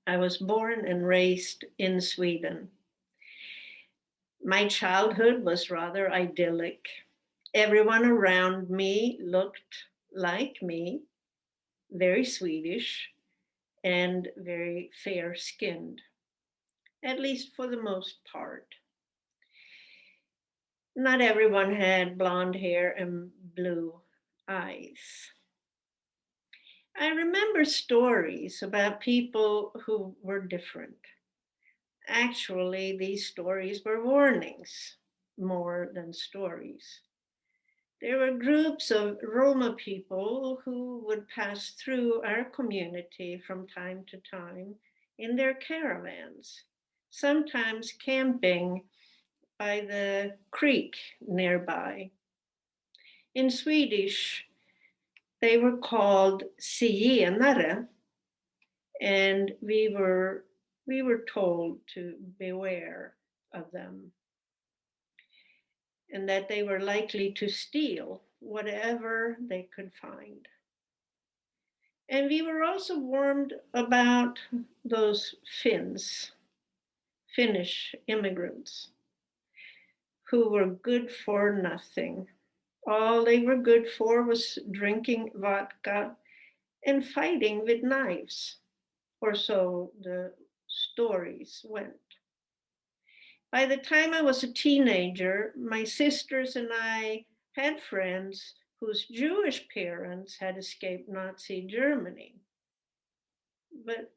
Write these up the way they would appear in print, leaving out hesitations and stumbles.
I was born and raised in Sweden. My childhood was rather idyllic. Everyone around me looked like me, very Swedish and very fair skinned, at least for the most part. Not everyone had blonde hair and blue eyes. I remember stories about people who were different. Actually, these stories were warnings more than stories. There were groups of Roma people who would pass through our community from time to time in their caravans, sometimes camping by the creek nearby. In Swedish, they were called zigenare, and we were told to beware of them and that they were likely to steal whatever they could find. And we were also warned about those Finnish immigrants, who were good for nothing. All they were good for was drinking vodka and fighting with knives, or so the stories went. By the time I was a teenager, my sisters and I had friends whose Jewish parents had escaped Nazi Germany, but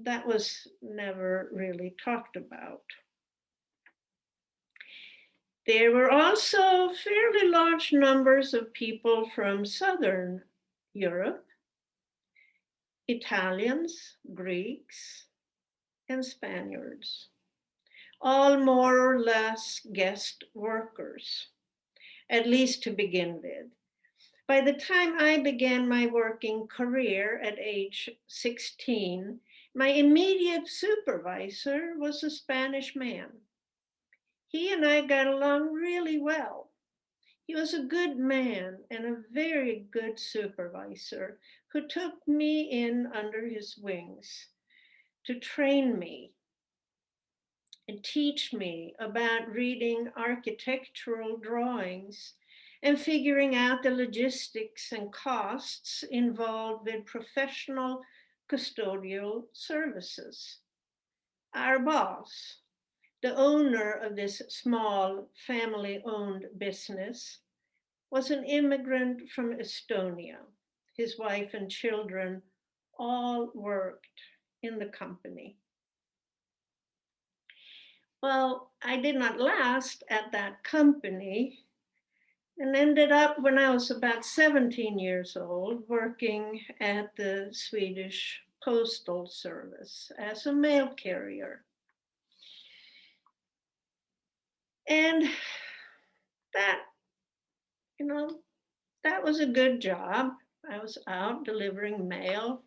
that was never really talked about. There were also fairly large numbers of people from Southern Europe, Italians, Greeks, and Spaniards, all more or less guest workers, at least to begin with. By the time I began my working career at age 16, my immediate supervisor was a Spanish man. He and I got along really well. He was a good man and a very good supervisor who took me in under his wings to train me and teach me about reading architectural drawings and figuring out the logistics and costs involved with professional custodial services. Our boss, the owner of this small family owned business, was an immigrant from Estonia. His wife and children all worked in the company. Well, I did not last at that company and ended up when I was about 17 years old working at the Swedish Postal Service as a mail carrier. And that, you know, that was a good job. I was out delivering mail.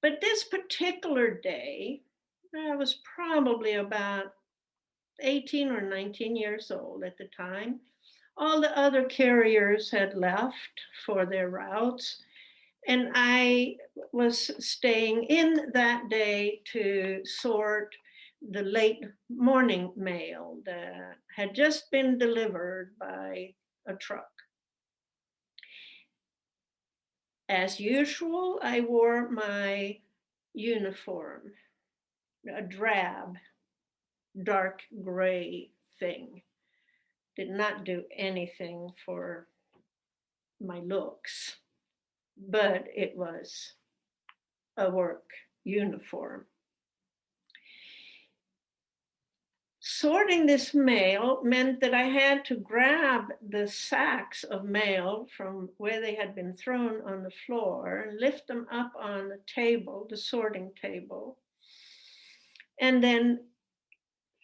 But this particular day, I was probably about 18 or 19 years old at the time. All the other carriers had left for their routes, and I was staying in that day to sort the late morning mail that had just been delivered by a truck. As usual, I wore my uniform, a drab, dark gray thing. Did not do anything for my looks, but it was a work uniform. Sorting this mail meant that I had to grab the sacks of mail from where they had been thrown on the floor and lift them up on the table, the sorting table, and then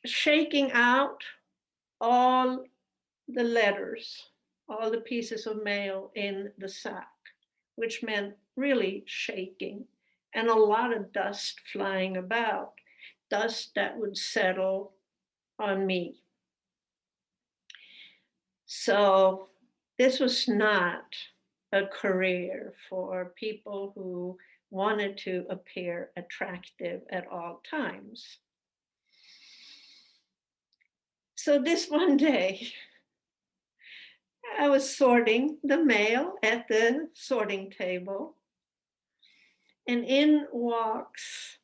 shaking out all the letters, all the pieces of mail in the sack, which meant really shaking and a lot of dust flying about, dust that would settle on me. So this was not a career for people who wanted to appear attractive at all times. So this one day, I was sorting the mail at the sorting table, and in walks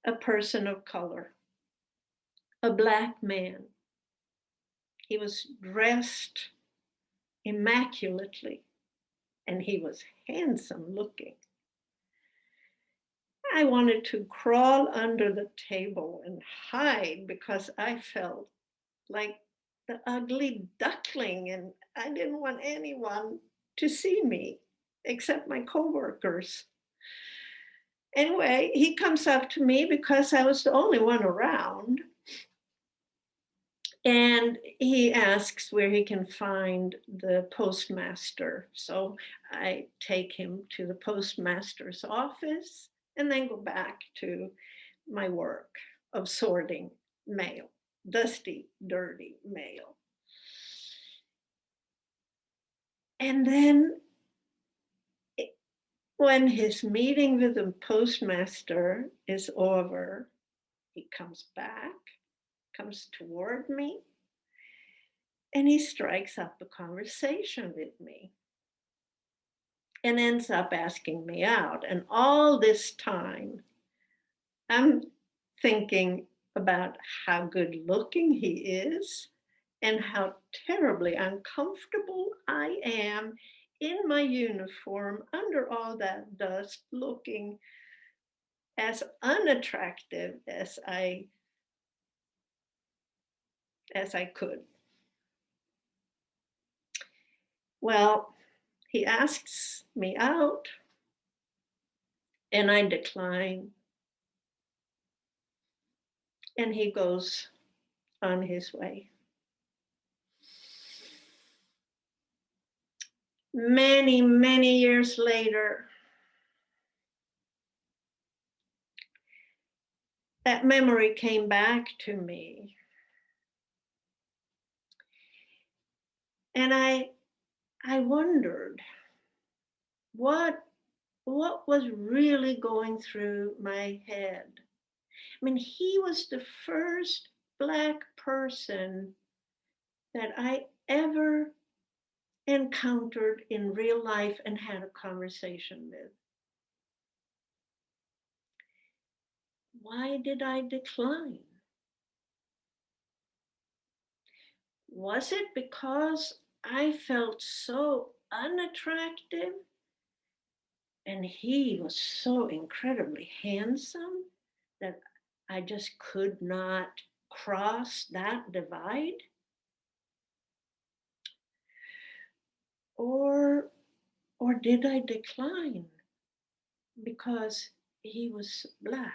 a person of color, a Black man. He was dressed immaculately, and he was handsome looking. I wanted to crawl under the table and hide because I felt like the ugly duckling, and I didn't want anyone to see me except my coworkers. Anyway, he comes up to me because I was the only one around, and he asks where he can find the postmaster. So I take him to the postmaster's office and then go back to my work of sorting mail, dusty, dirty mail. And then when his meeting with the postmaster is over, he comes back, comes toward me, and he strikes up a conversation with me and ends up asking me out. And all this time, I'm thinking about how good looking he is and how terribly uncomfortable I am in my uniform under all that dust, looking as unattractive as I could. Well, he asks me out and I decline, and he goes on his way. Many, many years later, that memory came back to me. And I wondered what was really going through my head. I mean, he was the first Black person that I ever encountered in real life and had a conversation with. Why did I decline? Was it because I felt so unattractive and he was so incredibly handsome that I just could not cross that divide? Or or did I decline because he was Black?